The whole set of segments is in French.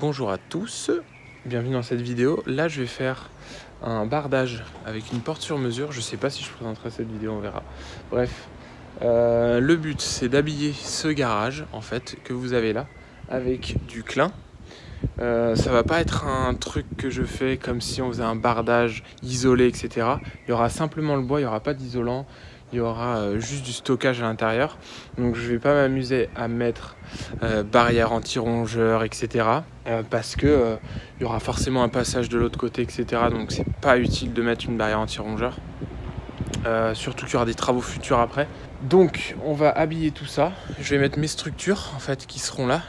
Bonjour à tous, bienvenue dans cette vidéo. Là je vais faire un bardage avec une porte sur mesure. Je sais pas si je présenterai cette vidéo, on verra. Bref, le but c'est d'habiller ce garage en fait que vous avez là avec du clin. Ça va pas être un truc que je fais comme si on faisait un bardage isolé, etc. Il y aura simplement le bois, il n'y aura pas d'isolant. Il y aura juste du stockage à l'intérieur. Donc je vais pas m'amuser à mettre barrière anti-rongeur, etc. Parce que il y aura forcément un passage de l'autre côté, etc. Donc c'est pas utile de mettre une barrière anti-rongeur. Surtout qu'il y aura des travaux futurs après. Donc on va habiller tout ça. Je vais mettre mes structures en fait qui seront là,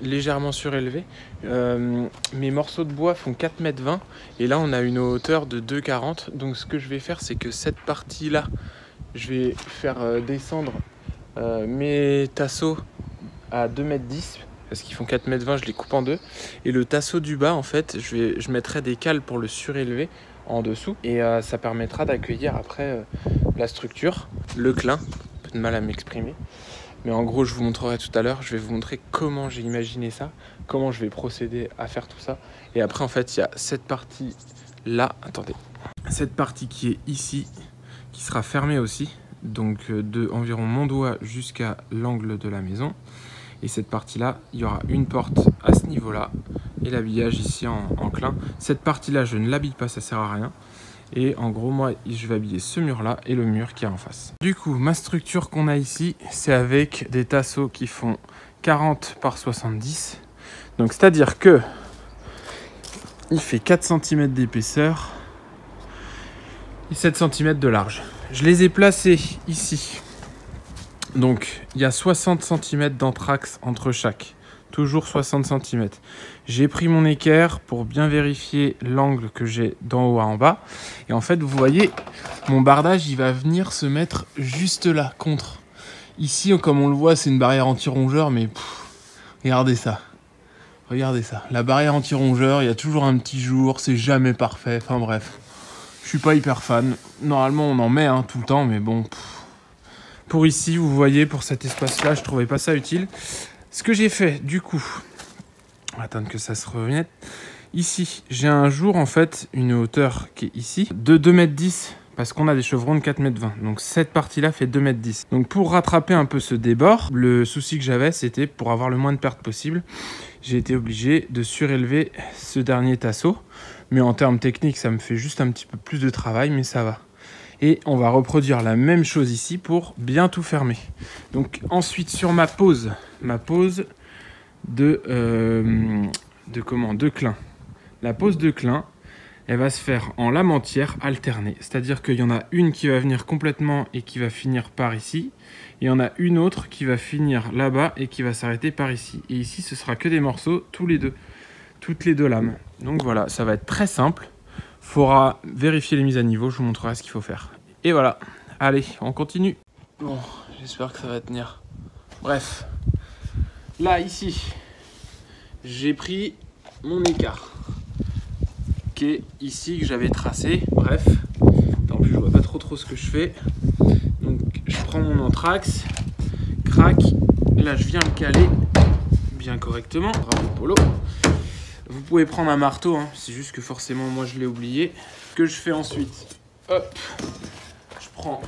légèrement surélevées. Mes morceaux de bois font 4,20 m et là on a une hauteur de 2,40 m. Donc ce que je vais faire, c'est que cette partie là, je vais faire descendre mes tasseaux à 2,10 m parce qu'ils font 4,20 m, je les coupe en deux. Et le tasseau du bas, en fait, je mettrai des cales pour le surélever en dessous. Et ça permettra d'accueillir après la structure, le clin. Un peu de mal à m'exprimer. Mais en gros, je vous montrerai tout à l'heure. Je vais vous montrer comment j'ai imaginé ça, comment je vais procéder à faire tout ça. Et après, en fait, il y a cette partie là. Attendez. Cette partie qui est ici, qui sera fermé aussi, donc de environ mon doigt jusqu'à l'angle de la maison. Et cette partie là, il y aura une porte à ce niveau là et l'habillage ici en clin. Cette partie là, je ne l'habille pas, ça sert à rien. Et en gros, moi, je vais habiller ce mur là et le mur qui est en face. Du coup, ma structure qu'on a ici, c'est avec des tasseaux qui font 40 par 70. Donc c'est à dire que il fait 4 cm d'épaisseur et 7 cm de large. Je les ai placés ici. Donc, il y a 60 cm d'anthrax entre chaque. Toujours 60 cm. J'ai pris mon équerre pour bien vérifier l'angle que j'ai d'en haut à en bas. Et en fait, vous voyez, mon bardage, il va venir se mettre juste là, contre. Ici, comme on le voit, c'est une barrière anti-rongeur, mais regardez ça. Regardez ça. La barrière anti-rongeur, il y a toujours un petit jour, c'est jamais parfait. Enfin bref. Je suis pas hyper fan. Normalement, on en met tout le temps, mais bon. Pour ici, vous voyez, pour cet espace-là, je trouvais pas ça utile. Ce que j'ai fait, du coup, on va attendre que ça se remette. Ici, j'ai un jour, en fait, une hauteur qui est ici, de 2,10 m, parce qu'on a des chevrons de 4,20 m. Donc cette partie-là fait 2,10 m. Donc pour rattraper un peu ce débord, le souci que j'avais, c'était pour avoir le moins de pertes possible, j'ai été obligé de surélever ce dernier tasseau. Mais en termes techniques, ça me fait juste un petit peu plus de travail, mais ça va. Et on va reproduire la même chose ici pour bien tout fermer. Donc ensuite, sur ma pose de clin. La pose de clin, elle va se faire en lame entière alternée. C'est-à-dire qu'il y en a une qui va venir complètement et qui va finir par ici. Et il y en a une autre qui va finir là-bas et qui va s'arrêter par ici. Et ici, ce sera que des morceaux, toutes les deux lames. Donc voilà, ça va être très simple. Faudra vérifier les mises à niveau, je vous montrerai ce qu'il faut faire. Et voilà, allez, on continue. Bon, j'espère que ça va tenir. Bref, là, ici, j'ai pris mon écart, qui est ici, que j'avais tracé. Bref, en plus, je vois pas trop ce que je fais. Donc, je prends mon anthrax, crac, là, je viens le caler bien correctement. Bravo, Polo. Vous pouvez prendre un marteau, c'est juste que forcément moi je l'ai oublié. Ce que je fais ensuite, hop, je prends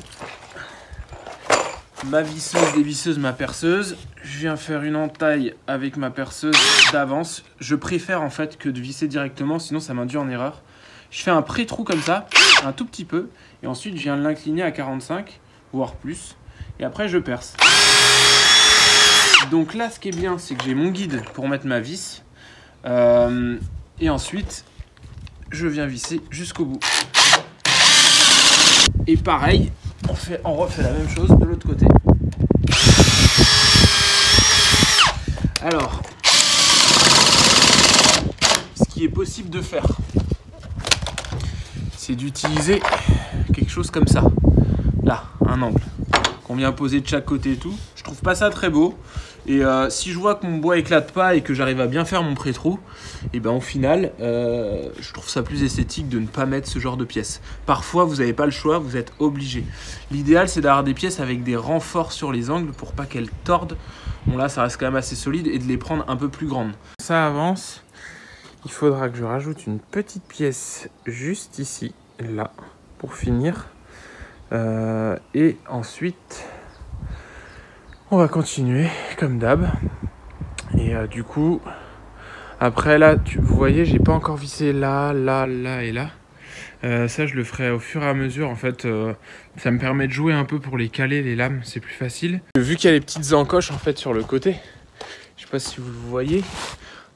ma visseuse, dévisseuse, ma perceuse. Je viens faire une entaille avec ma perceuse d'avance. Je préfère en fait que de visser directement, sinon ça m'induit en erreur. Je fais un pré-trou comme ça, un tout petit peu, et ensuite je viens l'incliner à 45, voire plus, et après je perce. Donc là, ce qui est bien, c'est que j'ai mon guide pour mettre ma vis. Et ensuite je viens visser jusqu'au bout et pareil on refait la même chose de l'autre côté. Alors ce qui est possible de faire, c'est d'utiliser quelque chose comme ça, là, un angle qu'on vient poser de chaque côté et tout. Je trouve pas ça très beau. Et si je vois que mon bois éclate pas et que j'arrive à bien faire mon pré-trou, et ben au final, je trouve ça plus esthétique de ne pas mettre ce genre de pièces. Parfois, vous n'avez pas le choix, vous êtes obligé. L'idéal, c'est d'avoir des pièces avec des renforts sur les angles pour pas qu'elles tordent. Bon là, ça reste quand même assez solide et de les prendre un peu plus grandes. Ça avance. Il faudra que je rajoute une petite pièce juste ici, là, pour finir. Et ensuite, on va continuer comme d'hab. Et du coup, après là, vous voyez, j'ai pas encore vissé là, là, là et là. Ça, je le ferai au fur et à mesure. En fait, ça me permet de jouer un peu pour les caler, les lames, c'est plus facile. Vu qu'il y a les petites encoches en fait sur le côté, je sais pas si vous le voyez.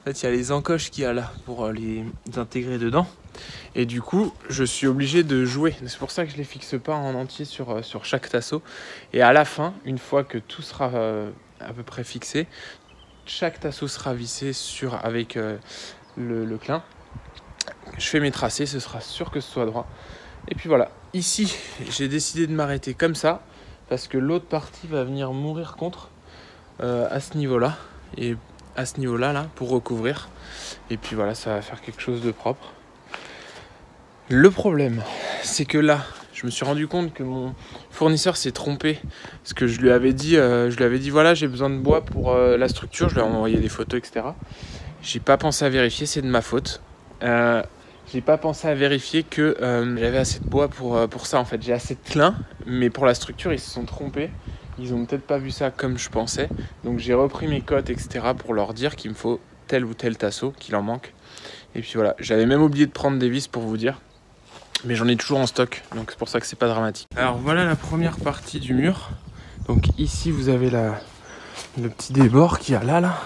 En fait, il y a les encoches qu'il y a là pour les intégrer dedans. Et du coup, je suis obligé de jouer. C'est pour ça que je les fixe pas en entier sur chaque tasseau. Et à la fin, une fois que tout sera à peu près fixé, chaque tasseau sera vissé avec le clin. Je fais mes tracés, ce sera sûr que ce soit droit. Et puis voilà, ici, j'ai décidé de m'arrêter comme ça parce que l'autre partie va venir mourir contre à ce niveau-là. Et à ce niveau-là, là, pour recouvrir. Et puis voilà, ça va faire quelque chose de propre. Le problème, c'est que là, je me suis rendu compte que mon fournisseur s'est trompé. Parce que je lui avais dit voilà, j'ai besoin de bois pour la structure. Je lui ai envoyé des photos, etc. J'ai pas pensé à vérifier, c'est de ma faute. J'ai pas pensé à vérifier que j'avais assez de bois pour ça en fait. J'ai assez de clin, mais pour la structure, ils se sont trompés. Ils ont peut-être pas vu ça comme je pensais. Donc j'ai repris mes cotes, etc. pour leur dire qu'il me faut tel ou tel tasseau, qu'il en manque. Et puis voilà, j'avais même oublié de prendre des vis pour vous dire. Mais j'en ai toujours en stock, donc c'est pour ça que c'est pas dramatique. Alors voilà la première partie du mur. Donc ici vous avez le petit débord qu'il y a là.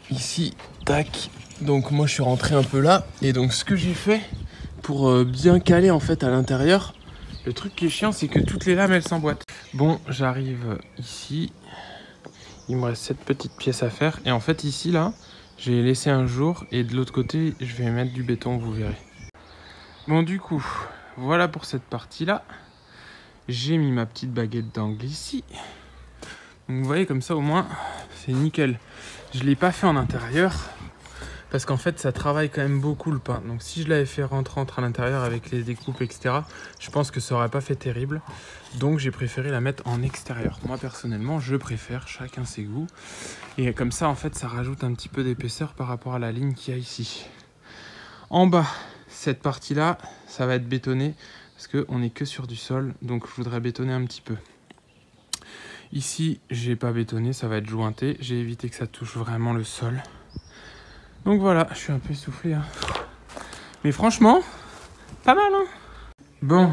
Ici, tac. Donc moi je suis rentré un peu là. Et donc ce que j'ai fait pour bien caler en fait à l'intérieur, le truc qui est chiant c'est que toutes les lames elles s'emboîtent. Bon, j'arrive ici. Il me reste cette petite pièce à faire. Et en fait ici là, j'ai laissé un jour et de l'autre côté je vais mettre du béton, vous verrez. Bon du coup, voilà pour cette partie-là. J'ai mis ma petite baguette d'angle ici. Donc vous voyez comme ça au moins, c'est nickel. Je ne l'ai pas fait en intérieur parce qu'en fait ça travaille quand même beaucoup le pain. Donc si je l'avais fait rentrer à l'intérieur avec les découpes, etc., je pense que ça n'aurait pas fait terrible. Donc j'ai préféré la mettre en extérieur. Moi personnellement, je préfère, chacun ses goûts. Et comme ça en fait, ça rajoute un petit peu d'épaisseur par rapport à la ligne qu'il y a ici. En bas, cette partie-là, ça va être bétonné parce qu'on n'est que sur du sol, donc je voudrais bétonner un petit peu. Ici, j'ai pas bétonné, ça va être jointé. J'ai évité que ça touche vraiment le sol. Donc voilà, je suis un peu essoufflé. Hein. Mais franchement, pas mal. Hein. Bon,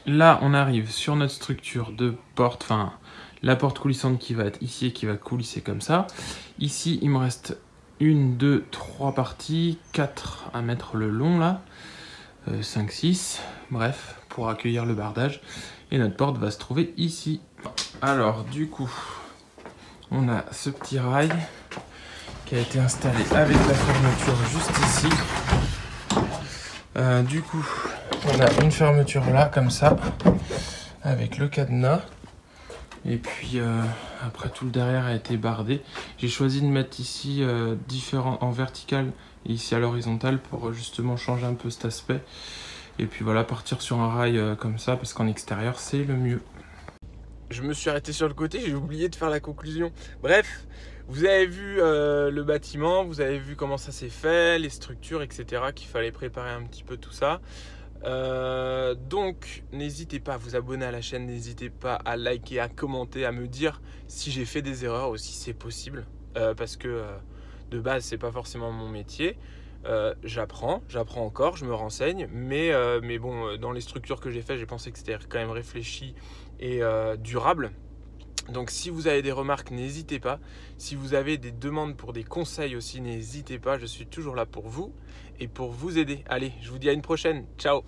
là, on arrive sur notre structure de porte, enfin, la porte coulissante qui va être ici et qui va coulisser comme ça. Ici, il me reste 1, 2, 3 parties, 4 à mettre le long là. 5, 6, bref, pour accueillir le bardage. Et notre porte va se trouver ici. Alors, du coup, on a ce petit rail qui a été installé avec la fermeture juste ici. Du coup, on a une fermeture là, comme ça, avec le cadenas. Et puis, après, tout le derrière a été bardé. J'ai choisi de mettre ici différents en vertical et ici à l'horizontale pour justement changer un peu cet aspect. Et puis voilà, partir sur un rail comme ça, parce qu'en extérieur, c'est le mieux. Je me suis arrêté sur le côté, j'ai oublié de faire la conclusion. Bref, vous avez vu le bâtiment, vous avez vu comment ça s'est fait, les structures, etc. Qu'il fallait préparer un petit peu tout ça. Donc, n'hésitez pas à vous abonner à la chaîne, n'hésitez pas à liker, à commenter, à me dire si j'ai fait des erreurs ou si c'est possible. Parce que de base, c'est pas forcément mon métier. J'apprends encore, je me renseigne, mais bon, dans les structures que j'ai faites, j'ai pensé que c'était quand même réfléchi et durable. Donc si vous avez des remarques, n'hésitez pas. Si vous avez des demandes pour des conseils aussi, n'hésitez pas. Je suis toujours là pour vous et pour vous aider. Allez, je vous dis à une prochaine. Ciao!